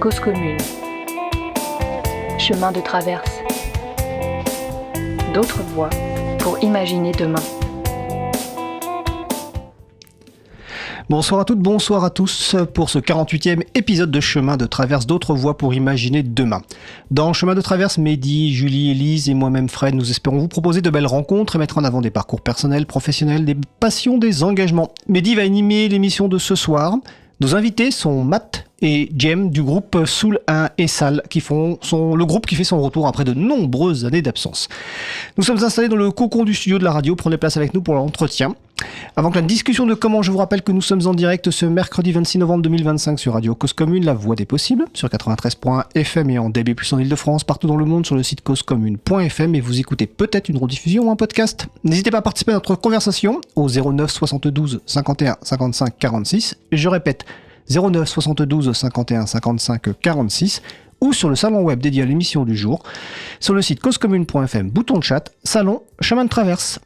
Cause commune. Chemin de traverse. D'autres voies pour imaginer demain. Bonsoir à toutes, bonsoir à tous pour ce 48e épisode de Chemin de Traverse, d'autres voies pour imaginer demain. Dans Chemin de Traverse, Mehdi, Julie, Élise et moi-même Fred, nous espérons vous proposer de belles rencontres et mettre en avant des parcours personnels, professionnels, des passions, des engagements. Mehdi va animer l'émission de ce soir. Nos invités sont Matt et Jem du groupe Soul 1 et Sal, le groupe qui fait son retour après de nombreuses années d'absence. Nous sommes installés dans le cocon du studio de la radio. Prenez place avec nous pour l'entretien. Avant que la discussion ne commence, je vous rappelle que nous sommes en direct ce mercredi 26 novembre 2025 sur Radio Cause Commune, la voix des possibles, sur 93.1 FM et en DAB+ en Ile-de-France, partout dans le monde sur le site causecommune.fm, et vous écoutez peut-être une rediffusion ou un podcast. N'hésitez pas à participer à notre conversation au 09 72 51 55 46. Je répète, 09 72 51 55 46, ou sur le salon web dédié à l'émission du jour, sur le site causecommune.fm, bouton de chat, salon, chemin de traverse.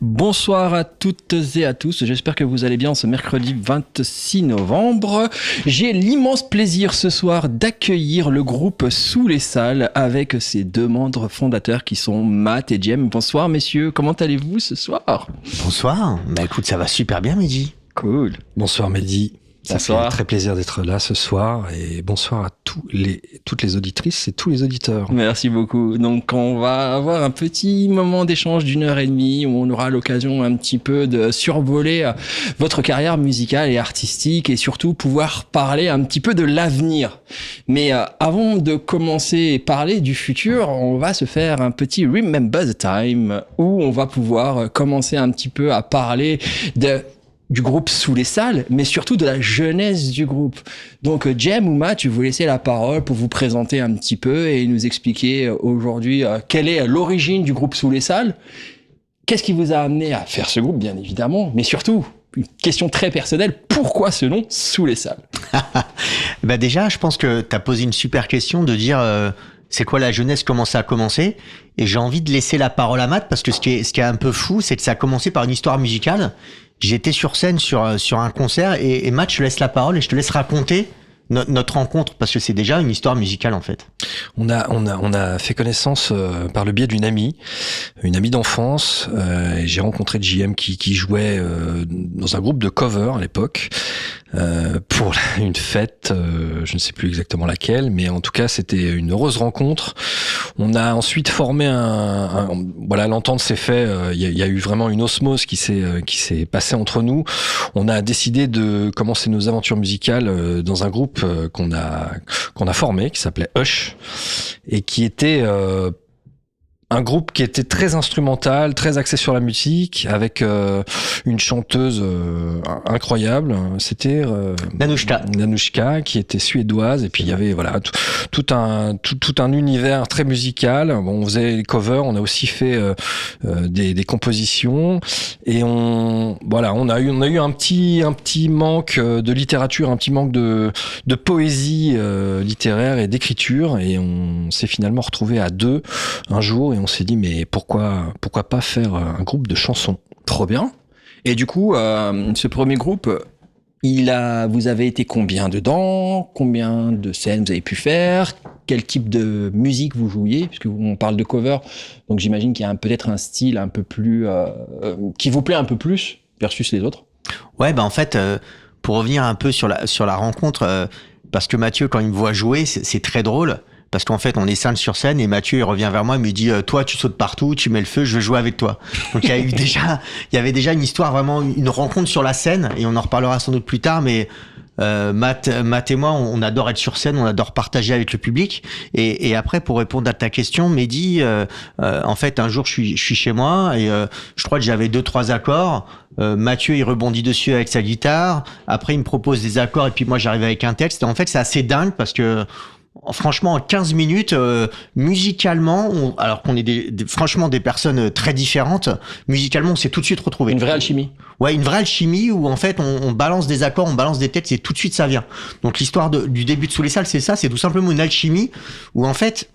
Bonsoir à toutes et à tous, j'espère que vous allez bien ce mercredi 26 novembre. J'ai l'immense plaisir ce soir d'accueillir le groupe Sous les Salles avec ses deux membres fondateurs qui sont Matt et Jem. Bonsoir messieurs, comment allez-vous ce soir? Bonsoir, bah écoute, ça va super bien Mehdi. Cool. Bonsoir Mehdi. Ça Bonsoir. fait très plaisir d'être là ce soir et bonsoir à toutes les auditrices et tous les auditeurs. Merci beaucoup. Donc on va avoir un petit moment d'échange d'1h30 où on aura l'occasion un petit peu de survoler votre carrière musicale et artistique et surtout pouvoir parler un petit peu de l'avenir. Mais avant de commencer et parler du futur, on va se faire un petit Remember the Time où on va pouvoir commencer un petit peu à parler du groupe Sous les Salles, mais surtout de la jeunesse du groupe. Donc Jem ou Matt, je vais vous laisser la parole pour vous présenter un petit peu et nous expliquer aujourd'hui quelle est l'origine du groupe Sous les Salles, qu'est-ce qui vous a amené à faire ce groupe, bien évidemment, mais surtout, une question très personnelle, pourquoi ce nom Sous les Salles? Bah déjà, je pense que t'as posé une super question de dire c'est quoi la jeunesse, comment ça a commencé, et j'ai envie de laisser la parole à Matt parce que ce qui est un peu fou, c'est que ça a commencé par une histoire musicale. J'étais sur scène sur un concert et Matt, je te laisse la parole et je te laisse raconter notre rencontre parce que c'est déjà une histoire musicale en fait. On a fait connaissance par le biais d'une amie d'enfance. Et j'ai rencontré JM qui jouait dans un groupe de cover à l'époque pour une fête, je ne sais plus exactement laquelle, mais en tout cas c'était une heureuse rencontre. On a ensuite formé voilà, l'entente s'est fait. Il y a eu vraiment une osmose qui s'est passée entre nous. On a décidé de commencer nos aventures musicales dans un groupe qu'on a formé qui s'appelait Hush et qui était un groupe qui était très instrumental, très axé sur la musique, avec une chanteuse incroyable. C'était Nanushka, qui était suédoise, et puis il y avait voilà tout un univers très musical. Bon, on faisait les covers, on a aussi fait des compositions, et on a eu un petit manque de littérature, un petit manque de poésie littéraire et d'écriture, et on s'est finalement retrouvé à deux un jour. Et on s'est dit, mais pourquoi pas faire un groupe de chansons? Trop bien. Et du coup, ce premier groupe, vous avez été combien dedans? Combien de scènes vous avez pu faire? Quel type de musique vous jouiez? Puisque on parle de cover, donc j'imagine qu'il y a peut-être un style un peu plus qui vous plaît un peu plus versus les autres. Ouais, bah en fait, pour revenir un peu sur la rencontre, parce que Mathieu, quand il me voit jouer, c'est très drôle. Parce qu'en fait, on est 5 sur scène et Mathieu, il revient vers moi, il me dit toi, tu sautes partout, tu mets le feu, je veux jouer avec toi. Donc il y avait déjà une histoire, vraiment une rencontre sur la scène, et on en reparlera sans doute plus tard, mais Matt et moi, on adore être sur scène, on adore partager avec le public. Et après, pour répondre à ta question, Mehdi, en fait, un jour, je suis chez moi et je crois que j'avais 2-3 accords. Mathieu, il rebondit dessus avec sa guitare. Après, il me propose des accords et puis moi, j'arrive avec un texte. Et en fait, c'est assez dingue parce que franchement, en 15 minutes, musicalement, alors qu'on est franchement des personnes très différentes, musicalement, on s'est tout de suite retrouvés. Une vraie alchimie. Ouais, une vraie alchimie où en fait, on balance des accords, on balance des textes et tout de suite ça vient. Donc l'histoire du début de Sous les Salles, c'est ça, c'est tout simplement une alchimie où en fait,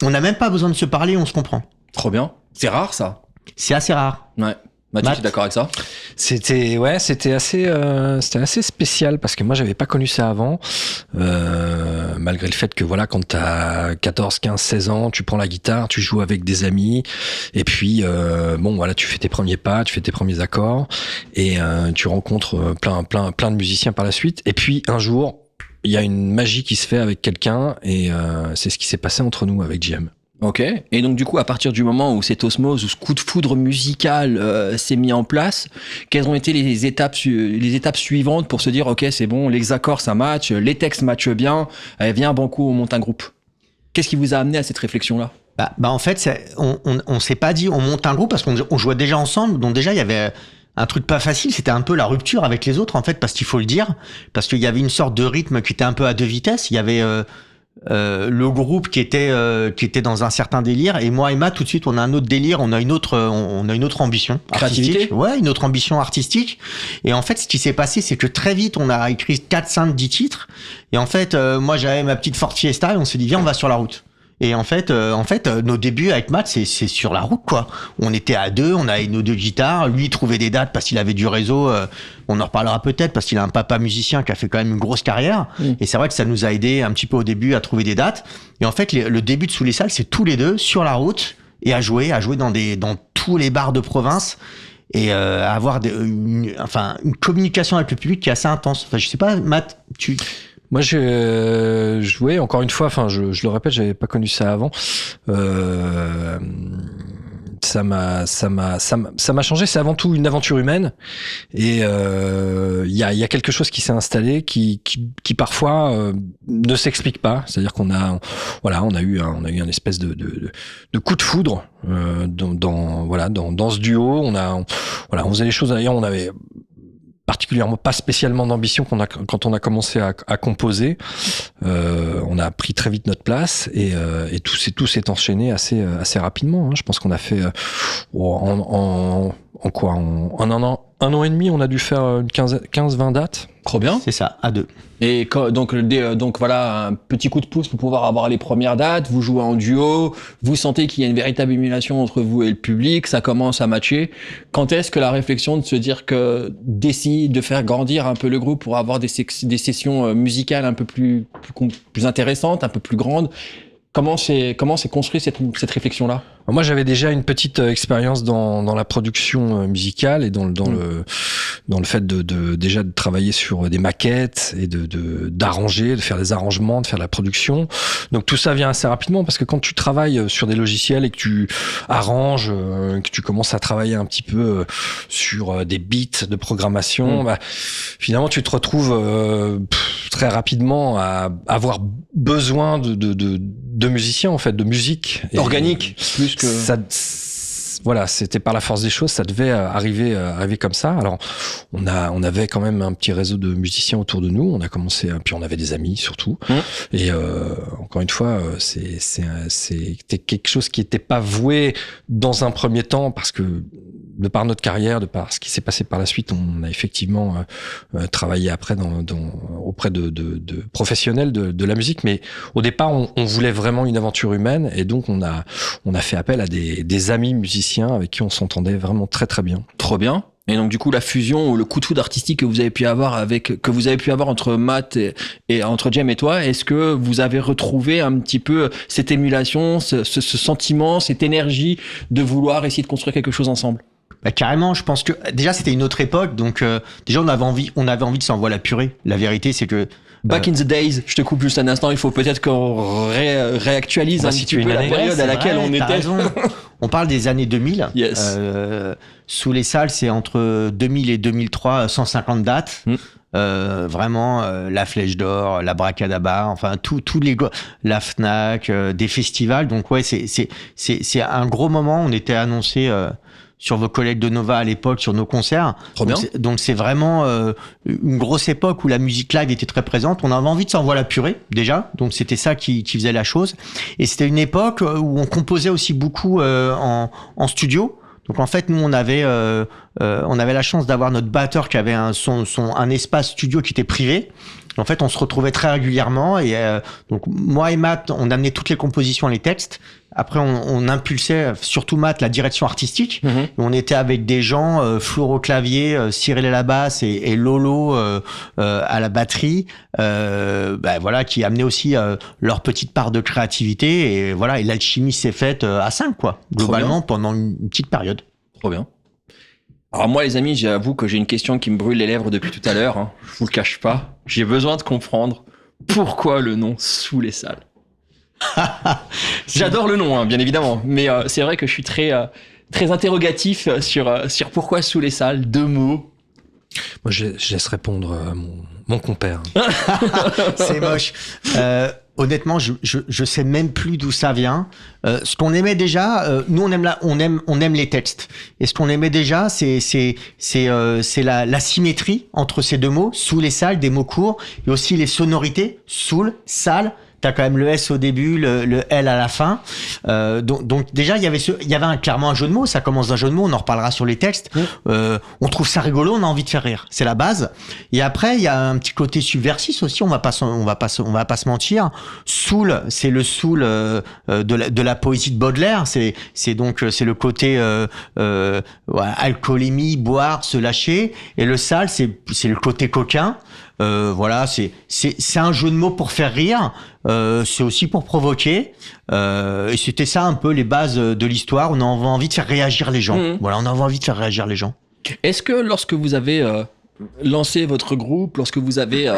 on n'a même pas besoin de se parler, on se comprend. Trop bien. C'est rare ça. C'est assez rare. Ouais. Mathieu, Matt. tu es d'accord avec ça? C'était assez spécial parce que moi j'avais pas connu ça avant, malgré le fait que voilà, quand t'as 14, 15, 16 ans, tu prends la guitare, tu joues avec des amis et puis bon voilà, tu fais tes premiers pas, tu fais tes premiers accords et tu rencontres plein de musiciens par la suite et puis un jour il y a une magie qui se fait avec quelqu'un et c'est ce qui s'est passé entre nous avec JM. Ok. Et donc du coup, à partir du moment où cette osmose ou ce coup de foudre musical s'est mis en place, quelles ont été les étapes suivantes pour se dire ok, c'est bon, les accords ça match, les textes matchent bien, viens banco, on monte un groupe. Qu'est-ce qui vous a amené à cette réflexion-là? En fait, on s'est pas dit on monte un groupe parce qu'on jouait déjà ensemble, donc déjà il y avait un truc pas facile, c'était un peu la rupture avec les autres en fait, parce qu'il faut le dire, parce qu'il y avait une sorte de rythme qui était un peu à deux vitesses. Il y avait le groupe qui était dans un certain délire et moi et Matt tout de suite on a un autre délire, on a une autre ambition Créativité. artistique. Ouais, une autre ambition artistique. Et en fait ce qui s'est passé c'est que très vite on a écrit 4, 5, 10 titres et en fait moi j'avais ma petite Ford Fiesta et on s'est dit viens on va sur la route. Et en fait, nos débuts avec Matt, c'est sur la route, quoi. On était à deux, on avait nos deux guitares. Lui, il trouvait des dates parce qu'il avait du réseau. On en reparlera peut-être parce qu'il a un papa musicien qui a fait quand même une grosse carrière. Et c'est vrai que ça nous a aidé un petit peu au début à trouver des dates. Et en fait, le début de Sous les salles, c'est tous les deux sur la route et à jouer dans tous les bars de province. Et avoir une communication avec le public qui est assez intense. Enfin, je sais pas, Matt, Moi, j'ai joué encore une fois. Enfin, je le répète, j'avais pas connu ça avant. Ça m'a changé. C'est avant tout une aventure humaine. Et il y a quelque chose qui s'est installé, qui parfois ne s'explique pas. C'est-à-dire qu'on a eu un espèce de coup de foudre dans ce duo. On faisait les choses. D'ailleurs, on avait particulièrement pas spécialement d'ambition quand on a commencé à composer. On a pris très vite notre place et tout s'est enchaîné assez rapidement. Hein. Je pense qu'on a fait en un an et demi, on a dû faire 15-20 dates. Trop bien. c'est ça, à deux. Et donc voilà, un petit coup de pouce pour pouvoir avoir les premières dates. Vous jouez en duo, vous sentez qu'il y a une véritable émulation entre vous et le public, ça commence à matcher. Quand est-ce que la réflexion de se dire que décide de faire grandir un peu le groupe pour avoir des sessions musicales un peu plus intéressantes, un peu plus grandes, comment s'est construit cette réflexion-là? Moi, j'avais déjà une petite expérience dans la production musicale et dans le fait déjà de travailler sur des maquettes et d'arranger, de faire des arrangements, de faire de la production. Donc tout ça vient assez rapidement parce que quand tu travailles sur des logiciels et que tu arranges, que tu commences à travailler un petit peu sur des beats de programmation, finalement tu te retrouves très rapidement à avoir besoin de musiciens en fait, de musique Organique, plus que... Voilà, c'était par la force des choses, ça devait arriver comme ça. Alors, on avait quand même un petit réseau de musiciens autour de nous. On a commencé, puis on avait des amis surtout. Et encore une fois, c'était quelque chose qui n'était pas voué dans un premier temps parce que de par notre carrière, de par ce qui s'est passé par la suite, on a effectivement travaillé après auprès de professionnels de la musique. Mais au départ, on voulait vraiment une aventure humaine et donc on a fait appel à des amis musiciens avec qui on s'entendait vraiment très très bien. Trop bien. Et donc du coup la fusion ou le coup de foudre artistique que vous avez pu avoir entre Matt et entre Jem et toi, est-ce que vous avez retrouvé un petit peu cette émulation, ce sentiment, cette énergie de vouloir essayer de construire quelque chose ensemble? Carrément, je pense que déjà c'était une autre époque, donc déjà on avait envie de s'envoyer la purée. La vérité c'est que Back in the days, je te coupe juste un instant, il faut peut-être qu'on réactualise un petit peu la période à laquelle on était. Raison. On parle des années 2000. Yes. Sous les salles, c'est entre 2000 et 2003, 150 dates. Vraiment, la Flèche d'Or, la Bracadaba, enfin tous les la Fnac, des festivals. Donc ouais, c'est un gros moment. On était annoncé sur vos collègues de Nova à l'époque, sur nos concerts. Trop bien. Donc c'est vraiment une grosse époque où la musique live était très présente. On avait envie de s'envoyer la purée déjà, donc c'était ça qui faisait la chose. Et c'était une époque où on composait aussi beaucoup en studio. Donc en fait, nous on avait la chance d'avoir notre batteur qui avait un espace studio qui était privé. En fait, on se retrouvait très régulièrement et donc moi et Matt, on amenait toutes les compositions et les textes. Après, on impulsait, surtout Matt, la direction artistique. On était avec des gens, Flour au clavier, Cyril à la basse et Lolo à la batterie, voilà, qui amenaient aussi leur petite part de créativité. Et voilà, et l'alchimie s'est faite à 5, quoi, globalement, pendant une petite période. Trop bien. Alors moi, les amis, j'avoue que j'ai une question qui me brûle les lèvres depuis tout à l'heure. Hein. Je vous le cache pas. J'ai besoin de comprendre pourquoi le nom Sous les salles. J'adore le nom, hein, bien évidemment, mais c'est vrai que je suis très interrogatif sur pourquoi Sous les salles. 2 mots. Moi, je laisse répondre mon compère. C'est moche. Honnêtement, je sais même plus d'où ça vient. Ce qu'on aimait déjà, nous on aime les textes. Et ce qu'on aimait déjà, c'est la symétrie entre ces 2 mots, sous les salles, des mots courts, et aussi les sonorités, soul, salle. T'as quand même le S au début, le L à la fin. Donc déjà, il y avait clairement un jeu de mots. Ça commence d'un jeu de mots. On en reparlera sur les textes. On trouve ça rigolo. On a envie de faire rire. C'est la base. Et après, il y a un petit côté subversif aussi. On va pas se mentir. Soul, c'est le soul de la poésie de Baudelaire. C'est le côté alcoolémie, boire, se lâcher. Et le sale, c'est le côté coquin. Voilà, c'est un jeu de mots pour faire rire. C'est aussi pour provoquer. Et c'était ça un peu les bases de l'histoire. On a envie de faire réagir les gens. Voilà, on a envie de faire réagir les gens. Est-ce que lorsque vous avez lancé votre groupe, lorsque vous avez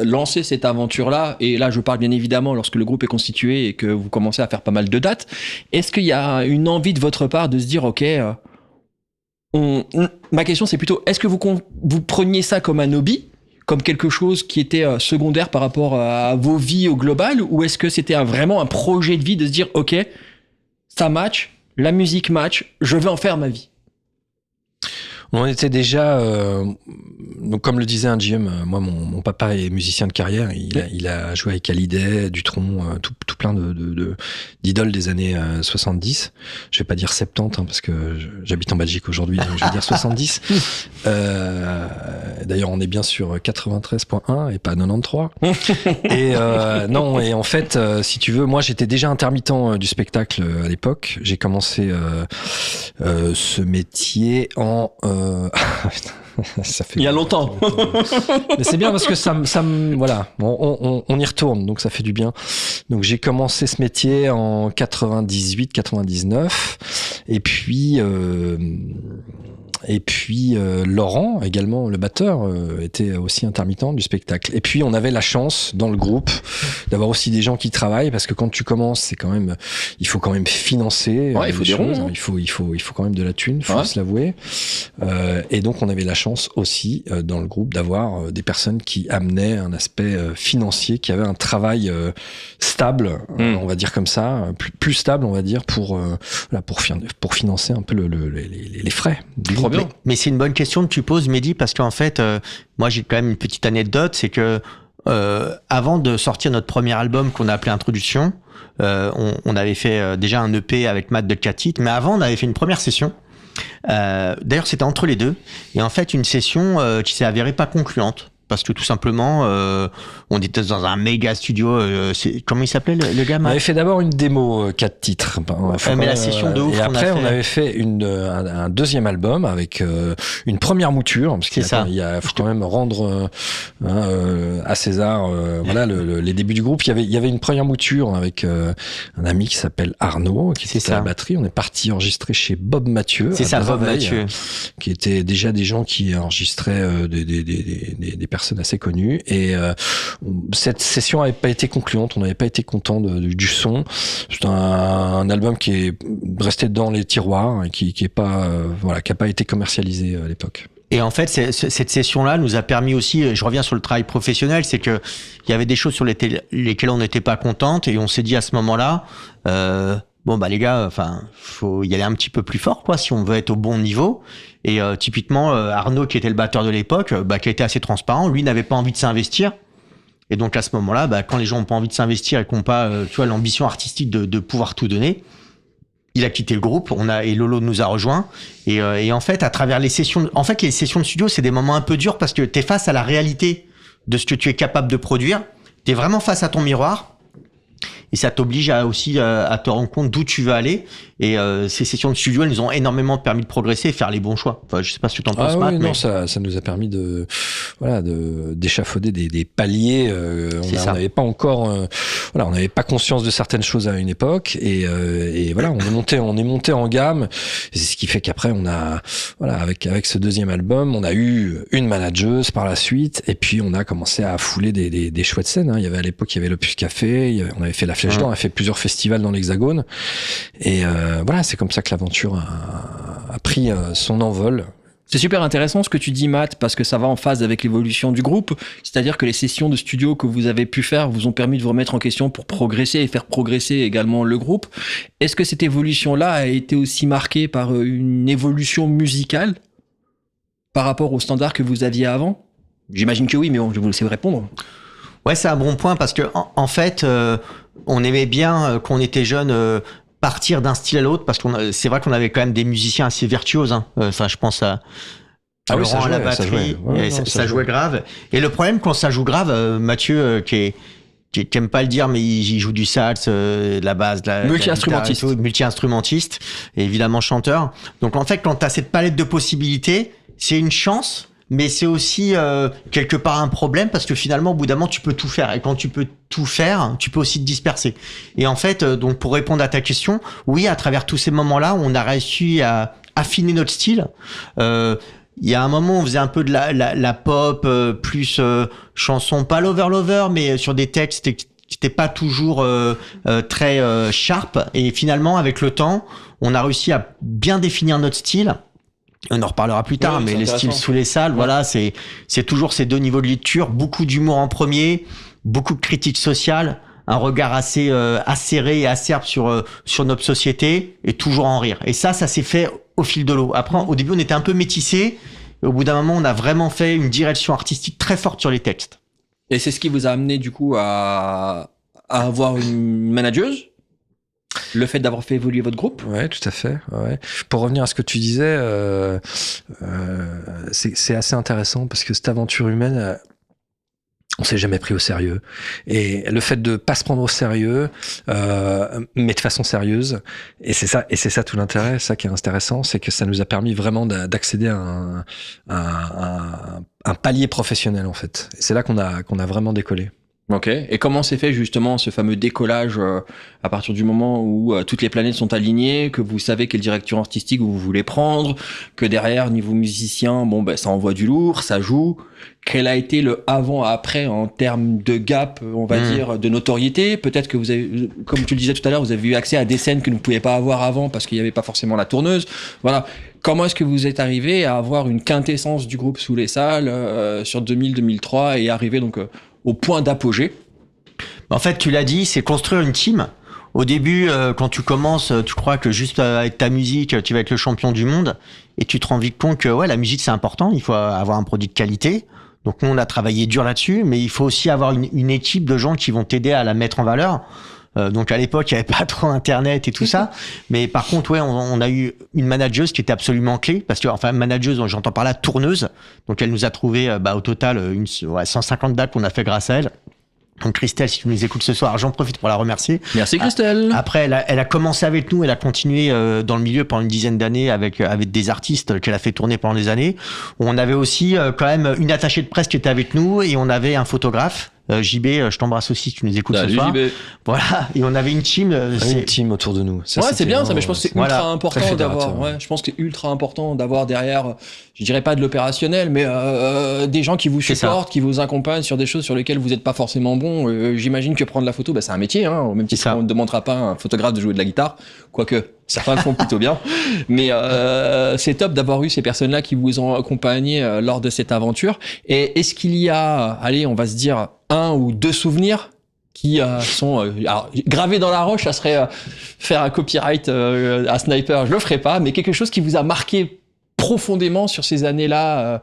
lancé cette aventure-là, et là je parle bien évidemment lorsque le groupe est constitué et que vous commencez à faire pas mal de dates, est-ce qu'il y a une envie de votre part de se dire ok, ma question c'est plutôt est-ce que vous preniez ça comme un hobby, comme quelque chose qui était secondaire par rapport à vos vies au global, ou est-ce que c'était vraiment un projet de vie de se dire ok, ça match, la musique match, je vais en faire ma vie? On était déjà, donc comme le disait un GM, moi mon papa est musicien de carrière, il a joué avec Hallyday, Dutronc, tout plein d'idoles des années 70. Je vais pas dire 70 parce que j'habite en Belgique aujourd'hui, donc je vais dire 70. D'ailleurs on est bien sur 93.1 et pas 93. Et non, et en fait si tu veux, moi j'étais déjà intermittent du spectacle à l'époque. J'ai commencé ce métier en ça fait il y a longtemps. Mais c'est bien parce que ça me voilà, on y retourne, donc ça fait du bien. Donc j'ai commencé ce métier en 98-99 et puis Laurent également, le batteur, était aussi intermittent du spectacle. Et puis on avait la chance dans le groupe d'avoir aussi des gens qui travaillent, parce que quand tu commences, c'est quand même, il faut quand même financer. Ouais, il faut des ronds, hein. Il faut quand même de la thune, faut se l'avouer. Et donc on avait la chance aussi dans le groupe d'avoir des personnes qui amenaient un aspect financier, qui avaient un travail stable, on va dire comme ça, plus stable, on va dire, pour financer un peu les frais du groupe. Mais c'est une bonne question que tu poses, Mehdi, parce qu'en fait, moi j'ai quand même une petite anecdote, c'est que avant de sortir notre premier album qu'on a appelé Introduction, on avait fait déjà un EP avec Matt de 4 titres, mais avant on avait fait une première session. D'ailleurs c'était entre les deux, et en fait une session qui s'est avérée pas concluante. Parce que tout simplement, on était dans un méga studio. Comment il s'appelait le gars? On avait fait d'abord une démo 4 titres. Mais la session de ouf. Et après, on avait fait un deuxième album avec une première mouture. Parce qu'il faut quand même rendre à César voilà les débuts du groupe. Il y avait une première mouture avec un ami qui s'appelle Arnaud, qui était à la batterie. On est parti enregistrer chez Bob Mathieu. C'est ça, Bob Mathieu. Qui étaient déjà des gens qui enregistraient des personnes assez connues, et cette session n'avait pas été concluante. On n'avait pas été content du son. C'est un album qui est resté dans les tiroirs et qui est pas qui a pas été commercialisé à l'époque. Et en fait, cette session-là nous a permis aussi, je reviens sur le travail professionnel, c'est que il y avait des choses sur lesquelles on n'était pas contente, et on s'est dit à ce moment-là, bon bah les gars, enfin faut y aller un petit peu plus fort, quoi, si on veut être au bon niveau. Et typiquement Arnaud, qui était le batteur de l'époque, qui a été assez transparent, lui n'avait pas envie de s'investir. Et donc à ce moment-là, quand les gens n'ont pas envie de s'investir et qu'on n'ont pas l'ambition artistique de pouvoir tout donner, il a quitté le groupe. Et Lolo nous a rejoint. Et en fait, à travers les sessions, les sessions de studio, c'est des moments un peu durs parce que t'es face à la réalité de ce que tu es capable de produire. Tu es vraiment face à ton miroir. Et ça t'oblige aussi à te rendre compte d'où tu veux aller. Et ces sessions de studio, elles nous ont énormément permis de progresser et faire les bons choix. Enfin, je sais pas ce que t'en penses, Matt. Oui, mais... non, ça nous a permis d'échafauder des paliers. On n'avait pas encore, on n'avait pas conscience de certaines choses à une époque. Et voilà, on est monté en gamme. Et c'est ce qui fait qu'après, avec ce deuxième album, on a eu une manageuse par la suite. Et puis, on a commencé à fouler des chouettes scènes. À l'époque, il y avait l'Opus Café. On avait fait la Flèche d'Or. On a fait plusieurs festivals dans l'Hexagone. Et voilà, c'est comme ça que l'aventure a pris son envol. C'est super intéressant ce que tu dis, Matt, parce que ça va en phase avec l'évolution du groupe. C'est-à-dire que les sessions de studio que vous avez pu faire vous ont permis de vous remettre en question pour progresser et faire progresser également le groupe. Est-ce que cette évolution-là a été aussi marquée par une évolution musicale par rapport aux standards que vous aviez avant ? J'imagine que oui, mais bon, je vais vous laisser répondre. Ouais, c'est un bon point parce que en fait, on aimait bien quand on était jeune partir d'un style à l'autre parce c'est vrai qu'on avait quand même des musiciens assez virtuoses. Enfin, je pense à Laurent à la batterie, ça jouait grave. Et le problème quand ça joue grave, Mathieu qui aime pas le dire, mais il joue du sax, de la basse, multi-instrumentiste, et évidemment chanteur. Donc en fait, quand t'as cette palette de possibilités, c'est une chance. Mais c'est aussi quelque part un problème parce que finalement, au bout d'un moment, tu peux tout faire. Et quand tu peux tout faire, tu peux aussi te disperser. Et en fait, donc pour répondre à ta question, oui, à travers tous ces moments-là, on a réussi à affiner notre style. Il y a un moment, on faisait un peu de la pop, plus chanson, pas lover, mais sur des textes qui n'étaient pas toujours très sharp. Et finalement, avec le temps, on a réussi à bien définir notre style. On en reparlera plus tard, mais les styles sous les salles, voilà, c'est toujours ces deux niveaux de lecture, beaucoup d'humour en premier, beaucoup de critique sociale, un regard assez acéré et acerbe sur notre société, et toujours en rire. Et ça s'est fait au fil de l'eau. Après, au début, on était un peu métissés, et au bout d'un moment, on a vraiment fait une direction artistique très forte sur les textes. Et c'est ce qui vous a amené, du coup, à avoir une manageuse ? Le fait d'avoir fait évoluer votre groupe ? Ouais, tout à fait. Ouais. Pour revenir à ce que tu disais, c'est assez intéressant parce que cette aventure humaine, on s'est jamais pris au sérieux. Et le fait de pas se prendre au sérieux, mais de façon sérieuse, et c'est ça tout l'intérêt, ça qui est intéressant, c'est que ça nous a permis vraiment d'accéder à un palier professionnel en fait. Et c'est là qu'on a vraiment décollé. Ok. Et comment s'est fait justement ce fameux décollage à partir du moment où toutes les planètes sont alignées, que vous savez quelle direction artistique vous voulez prendre, que derrière niveau musicien, ça envoie du lourd, ça joue. Quel a été le avant-après en termes de gap, on va dire, de notoriété ? Peut-être que vous avez, comme tu le disais tout à l'heure, vous avez eu accès à des scènes que vous ne pouviez pas avoir avant parce qu'il n'y avait pas forcément la tourneuse. Voilà. Comment est-ce que vous êtes arrivé à avoir une quintessence du groupe sous les salles sur 2000-2003 et arriver donc au point d'apogée ? En fait, tu l'as dit, c'est construire une team. Au début, quand tu commences, tu crois que juste avec ta musique, tu vas être le champion du monde. Et tu te rends vite compte que la musique, c'est important. Il faut avoir un produit de qualité. Donc nous, on a travaillé dur là-dessus. Mais il faut aussi avoir une équipe de gens qui vont t'aider à la mettre en valeur. Donc à l'époque, il n'y avait pas trop Internet et tout ça. Mais par contre, on a eu une manageuse qui était absolument clé. Parce que, enfin, manageuse, j'entends par là tourneuse. Donc elle nous a trouvé au total 150 dates qu'on a fait grâce à elle. Donc Christelle, si tu nous écoutes ce soir, j'en profite pour la remercier. Merci Christelle. Après, elle a commencé avec nous, elle a continué dans le milieu pendant une dizaine d'années avec des artistes qu'elle a fait tourner pendant des années. On avait aussi quand même une attachée de presse qui était avec nous et on avait un photographe. JB, je t'embrasse aussi si tu nous écoutes ce soir. JB. Voilà, et on avait une team. Une team autour de nous. Ça, c'est bien ça, mais je pense que c'est ultra important d'avoir. Ouais, je pense que c'est ultra important d'avoir derrière, je dirais pas de l'opérationnel, mais des gens qui vous supportent, qui vous accompagnent sur des choses sur lesquelles vous n'êtes pas forcément bon. J'imagine que prendre la photo, c'est un métier, au même titre qu'on ne demandera pas à un photographe de jouer de la guitare, quoique certains le font plutôt bien. Mais c'est top d'avoir eu ces personnes-là qui vous ont accompagné lors de cette aventure. Et est-ce qu'il y a, allez, on va se dire, un ou deux souvenirs qui sont alors, gravés dans la roche, ça serait faire un copyright à Sniper, je le ferai pas, mais quelque chose qui vous a marqué profondément sur ces années-là,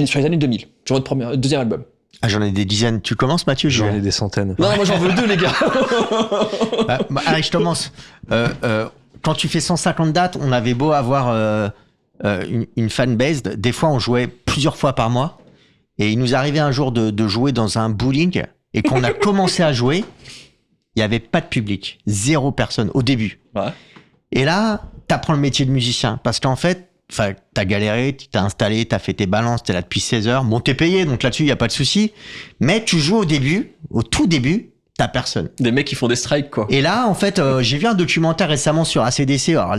sur les années 2000, sur votre deuxième album. Ah, j'en ai des dizaines. Tu commences, Mathieu? J'en ai des centaines. Non, moi j'en veux deux, les gars. Allez, je commence. Quand tu fais 150 dates, on avait beau avoir une fanbase, des fois on jouait plusieurs fois par mois. Et il nous arrivait un jour de jouer dans un bowling. Et quand on a commencé à jouer, il n'y avait pas de public. 0 personne au début. Ouais. Et là, t'apprends le métier de musicien. Parce qu'en fait, t'as galéré, t'as installé, t'as fait tes balances, t'es là depuis 16 heures. Bon, t'es payé, donc là-dessus, il n'y a pas de souci. Mais tu joues au tout début, t'as personne. Des mecs qui font des strikes, quoi. Et là, en fait, j'ai vu un documentaire récemment sur AC/DC. Alors,